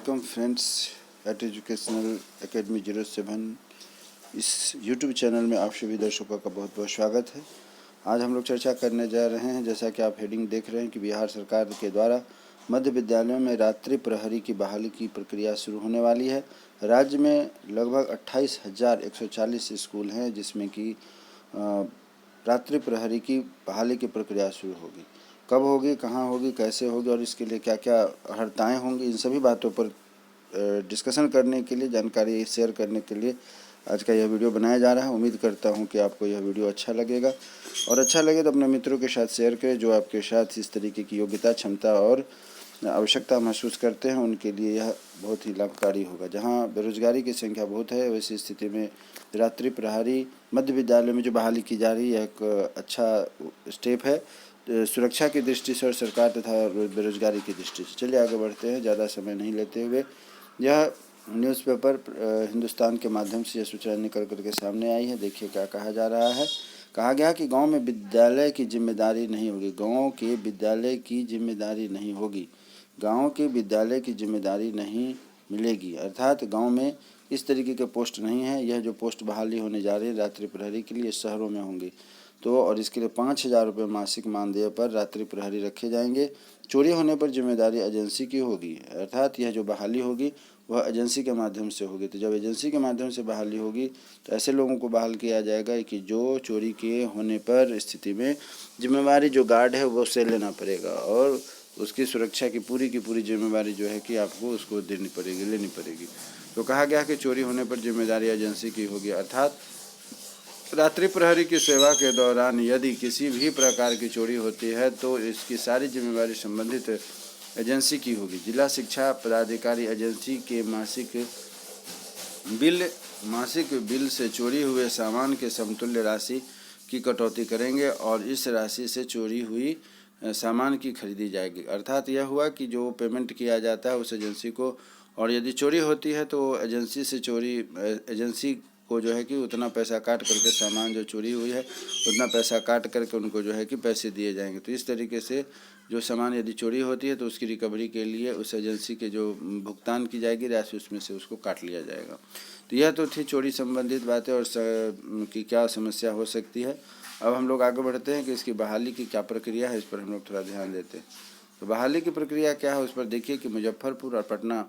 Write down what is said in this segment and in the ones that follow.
Welcome friends at educational academy 07 इस YouTube channel में आप सभी दर्शकों का बहुत बहुत स्वागत है। आज हम लोग चर्चा करने जा रहे हैं, जैसा कि आप हेडिंग देख रहे हैं, कि बिहार सरकार के द्वारा मध्य विद्यालयों में रात्रि प्रहरी की बहाली की प्रक्रिया शुरू होने वाली है। राज्य में लगभग 28,140 स्कूल हैं जिसमें कि रात्रि प्रहरी की बहाली की प्रक्रिया शुरू होगी। कब होगी, कहाँ होगी, कैसे होगी और इसके लिए क्या क्या हर्ताएँ होंगी, इन सभी बातों पर डिस्कशन करने के लिए, जानकारी शेयर करने के लिए आज का यह वीडियो बनाया जा रहा है। उम्मीद करता हूं कि आपको यह वीडियो अच्छा लगेगा और अच्छा लगे तो अपने मित्रों के साथ शेयर करें जो आपके साथ इस तरीके की योग्यता, क्षमता और आवश्यकता महसूस करते हैं। उनके लिए यह बहुत ही लाभकारी होगा। जहां बेरोजगारी की संख्या बहुत है, वैसी स्थिति में रात्रि प्रहरी मध्य विद्यालय में जो बहाली की जा रही है एक अच्छा स्टेप है सुरक्षा की दृष्टि से और सरकार तथा बेरोजगारी की दृष्टि से। चलिए आगे बढ़ते हैं, ज़्यादा समय नहीं लेते हुए। यह न्यूज़पेपर हिंदुस्तान के माध्यम से यह सूचना निकल कर के सामने आई है। देखिए क्या कहा जा रहा है। कहा गया कि गांव में विद्यालय की जिम्मेदारी नहीं होगी। गांव के विद्यालय की जिम्मेदारी नहीं होगी। गांव के विद्यालय की जिम्मेदारी नहीं मिलेगी, अर्थात गांव में इस तरीके के पोस्ट नहीं है। यह जो पोस्ट बहाली होने जा रही है रात्रि प्रहरी के लिए, शहरों में होंगी तो, और इसके लिए 5,000 रुपये मासिक मानदेय पर रात्रि प्रहरी रखे जाएंगे। चोरी होने पर जिम्मेदारी एजेंसी की होगी, अर्थात यह जो बहाली होगी वह एजेंसी के माध्यम से होगी। तो जब एजेंसी के माध्यम से बहाली होगी तो ऐसे लोगों को बहाल किया जाएगा कि जो चोरी के होने पर स्थिति में जिम्मेवारी जो गार्ड है वो उसे लेना पड़ेगा और उसकी सुरक्षा की पूरी जिम्मेवारी जो है कि आपको उसको लेनी पड़ेगी। तो कहा गया कि चोरी होने पर जिम्मेदारी एजेंसी की होगी, अर्थात रात्रि प्रहरी की सेवा के दौरान यदि किसी भी प्रकार की चोरी होती है तो इसकी सारी जिम्मेवारी संबंधित एजेंसी की होगी। जिला शिक्षा पदाधिकारी एजेंसी के मासिक बिल से चोरी हुए सामान के समतुल्य राशि की कटौती करेंगे और इस राशि से चोरी हुई सामान की खरीदी जाएगी। अर्थात यह हुआ कि जो पेमेंट किया जाता है उस एजेंसी को, और यदि चोरी होती है तो एजेंसी को जो है कि उतना पैसा काट करके सामान जो चोरी हुई है उतना पैसा काट करके उनको जो है कि पैसे दिए जाएंगे। तो इस तरीके से जो सामान यदि चोरी होती है तो उसकी रिकवरी के लिए उस एजेंसी के जो भुगतान की जाएगी राशि उसमें से उसको काट लिया जाएगा। तो यह तो थी चोरी संबंधित बातें और की क्या समस्या हो सकती है। अब हम लोग आगे बढ़ते हैं कि इसकी बहाली की क्या प्रक्रिया है, इस पर हम लोग थोड़ा ध्यान देते हैं। तो बहाली की प्रक्रिया क्या है उस पर देखिए कि मुजफ्फरपुर और पटना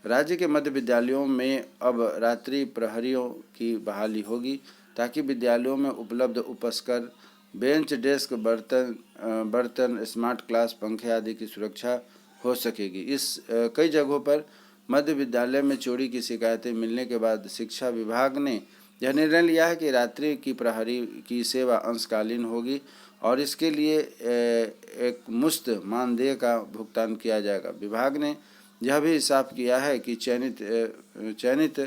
राज्य के मध्य विद्यालयों में अब रात्रि प्रहरियों की बहाली होगी ताकि विद्यालयों में उपलब्ध उपस्कर, बेंच, डेस्क, बर्तन, स्मार्ट क्लास, पंखे आदि की सुरक्षा हो सकेगी। कई जगहों पर मध्य विद्यालय में चोरी की शिकायतें मिलने के बाद शिक्षा विभाग ने यह निर्णय लिया है कि रात्रि की प्रहरी की सेवा अंशकालीन होगी और इसके लिए एक मुश्त मानदेय का भुगतान किया जाएगा। विभाग ने यह भी साफ किया है कि चयनित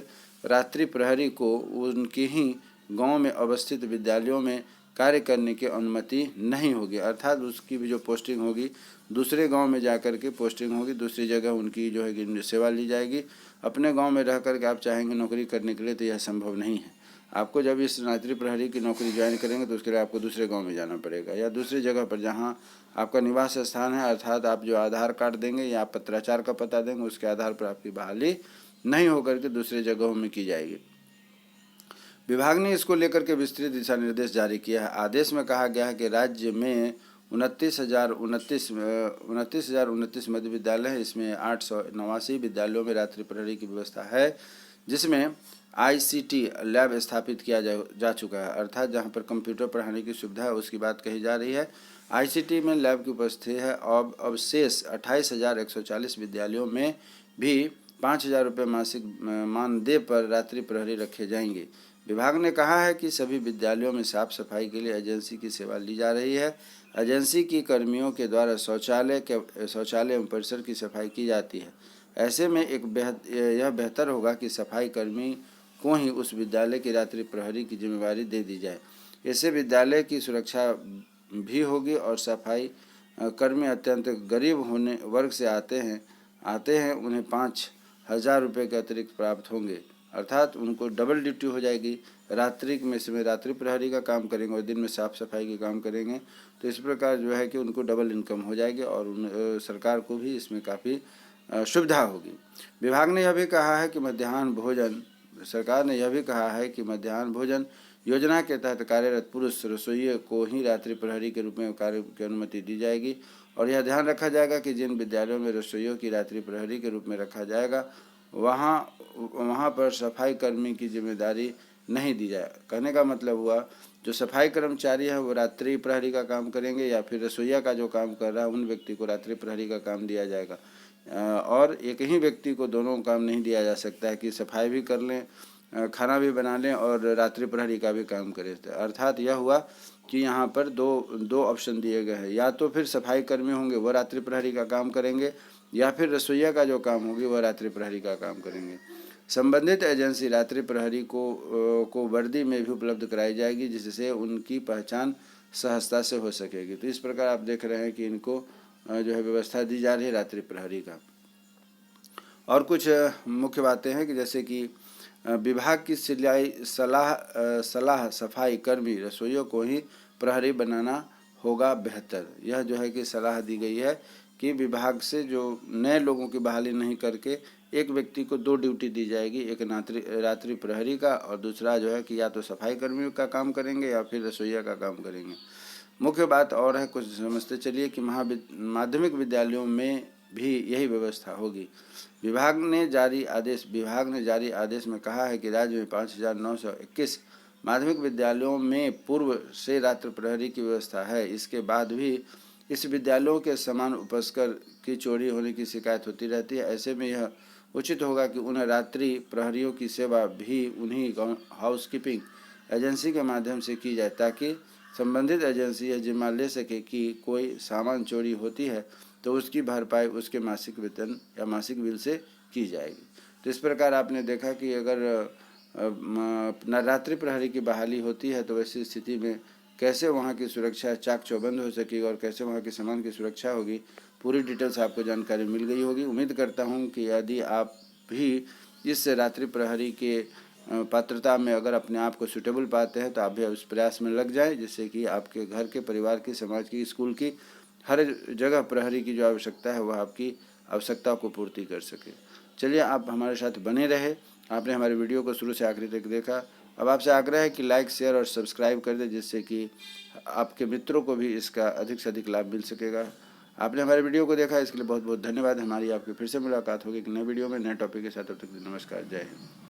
रात्रि प्रहरी को उनके ही गांव में अवस्थित विद्यालयों में कार्य करने की अनुमति नहीं होगी, अर्थात उसकी भी जो पोस्टिंग होगी दूसरे गांव में जाकर के पोस्टिंग होगी, दूसरी जगह उनकी जो है कि सेवा ली जाएगी। अपने गांव में रह करके आप चाहेंगे नौकरी करने के लिए तो यह संभव नहीं है। आपको जब इस रात्रि प्रहरी की नौकरी ज्वाइन करेंगे तो उसके लिए आपको दूसरे गांव में जाना पड़ेगा या दूसरी जगह पर जहां आपका निवास स्थान है, अर्थात आप जो आधार कार्ड देंगे या पत्राचार का पता देंगे उसके आधार पर आपकी बहाली नहीं होकर के दूसरे जगहों में की जाएगी। विभाग ने इसको लेकर के विस्तृत दिशा निर्देश जारी किया है। आदेश में कहा गया है कि राज्य में 29,029 मध्य विद्यालय है। इसमें 889 विद्यालयों में रात्रि प्रहरी की व्यवस्था है, जिसमें ICT लैब स्थापित किया जा चुका है, अर्थात जहां पर कंप्यूटर पढ़ाने की सुविधा है उसकी बात कही जा रही है। ICT में लैब की उपस्थिति है। अब शेष 28,140 विद्यालयों में भी 5,000 रुपये मासिक मानदेय पर रात्रि प्रहरी रखे जाएंगे। विभाग ने कहा है कि सभी विद्यालयों में साफ सफाई के लिए एजेंसी की सेवा ली जा रही है। एजेंसी की कर्मियों के द्वारा शौचालय एवं परिसर की सफाई की जाती है। ऐसे में यह बेहतर होगा कि सफाई कर्मी को ही उस विद्यालय की रात्रि प्रहरी की जिम्मेवारी दे दी जाए। इससे विद्यालय की सुरक्षा भी होगी और सफाई कर्मी अत्यंत गरीब होने वर्ग से आते हैं उन्हें 5,000 रुपये के अतिरिक्त प्राप्त होंगे, अर्थात उनको डबल ड्यूटी हो जाएगी। रात्रि में रात्रि प्रहरी का काम करेंगे और दिन में साफ सफाई के काम करेंगे, तो इस प्रकार जो है कि उनको डबल इनकम हो जाएगी और सरकार को भी इसमें काफ़ी सुविधा होगी। विभाग ने यह भी कहा है कि मध्याह्न भोजन सरकार ने यह भी कहा है कि मध्याह्न भोजन योजना के तहत कार्यरत पुरुष रसोइये को ही रात्रि प्रहरी के रूप में कार्य की अनुमति दी जाएगी और यह ध्यान रखा जाएगा कि जिन विद्यालयों में रसोइयों की रात्रि प्रहरी के रूप में रखा जाएगा वहाँ पर सफाई कर्मी की जिम्मेदारी नहीं दी जाए। कहने का मतलब हुआ जो सफाई कर्मचारी है वो रात्रि प्रहरी का काम करेंगे या फिर रसोइया का जो काम कर रहा है उन व्यक्ति को रात्रि प्रहरी का काम दिया जाएगा। और एक ही व्यक्ति को दोनों काम नहीं दिया जा सकता है कि सफाई भी कर लें, खाना भी बना लें और रात्रि प्रहरी का भी काम करें। अर्थात यह हुआ कि यहाँ पर दो ऑप्शन दिए गए हैं, या तो फिर सफाई कर्मी होंगे वो रात्रि प्रहरी का काम करेंगे या फिर रसोइया का जो काम होगी वह रात्रि प्रहरी का काम करेंगे। संबंधित एजेंसी रात्रि प्रहरी को वर्दी में भी उपलब्ध कराई जाएगी जिससे उनकी पहचान सहजता से हो सकेगी। तो इस प्रकार आप देख रहे हैं कि इनको जो है व्यवस्था दी जा रही है रात्रि प्रहरी का। और कुछ मुख्य बातें हैं कि जैसे कि विभाग की सलाह सफाई कर्मी रसोइयों को ही प्रहरी बनाना होगा बेहतर। यह जो है कि सलाह दी गई है कि विभाग से जो नए लोगों की बहाली नहीं करके एक व्यक्ति को 2 ड्यूटी दी जाएगी, एक रात्रि प्रहरी का और दूसरा जो है कि या तो सफाई कर्मियों का काम करेंगे या फिर रसोइया का काम करेंगे। मुख्य बात और है, कुछ समझते चलिए कि माध्यमिक विद्यालयों में भी यही व्यवस्था होगी। विभाग ने जारी आदेश में कहा है कि राज्य में 5,921 माध्यमिक विद्यालयों में पूर्व से रात्रि प्रहरी की व्यवस्था है। इसके बाद भी इस विद्यालयों के समान उपस्कर की चोरी होने की शिकायत होती रहती है। ऐसे में यह उचित होगा कि उन रात्रि प्रहरियों की सेवा भी उन्हीं हाउसकीपिंग एजेंसी के माध्यम से की जाए ताकि संबंधित एजेंसी यह जिम्मा ले सके कि कोई सामान चोरी होती है तो उसकी भरपाई उसके मासिक वेतन या मासिक बिल से की जाएगी। तो इस प्रकार आपने देखा कि अगर रात्रि प्रहरी की बहाली होती है तो वैसी स्थिति में कैसे वहाँ की सुरक्षा चाक चौबंद हो सकेगी और कैसे वहाँ के सामान की सुरक्षा होगी, पूरी डिटेल्स आपको जानकारी मिल गई होगी। उम्मीद करता हूँ कि यदि आप भी इस रात्रि प्रहरी के पात्रता में अगर अपने आप को सूटेबल पाते हैं तो आप भी उस प्रयास में लग जाएं जिससे कि आपके घर के, परिवार की, समाज की, स्कूल की हर जगह प्रहरी की जो आवश्यकता है वह आपकी आवश्यकता को पूर्ति कर सके। चलिए, आप हमारे साथ बने रहे। आपने हमारे वीडियो को शुरू से आखिरी तक देखा। अब आपसे आग्रह है कि लाइक, शेयर और सब्सक्राइब कर दें जिससे कि आपके मित्रों को भी इसका अधिक से अधिक लाभ मिल सकेगा। आपने हमारे वीडियो को देखा, इसके लिए बहुत बहुत धन्यवाद। हमारी आपकी फिर से मुलाकात होगी एक नए वीडियो में नए टॉपिक के साथ। तब तक नमस्कार, जय हिंद।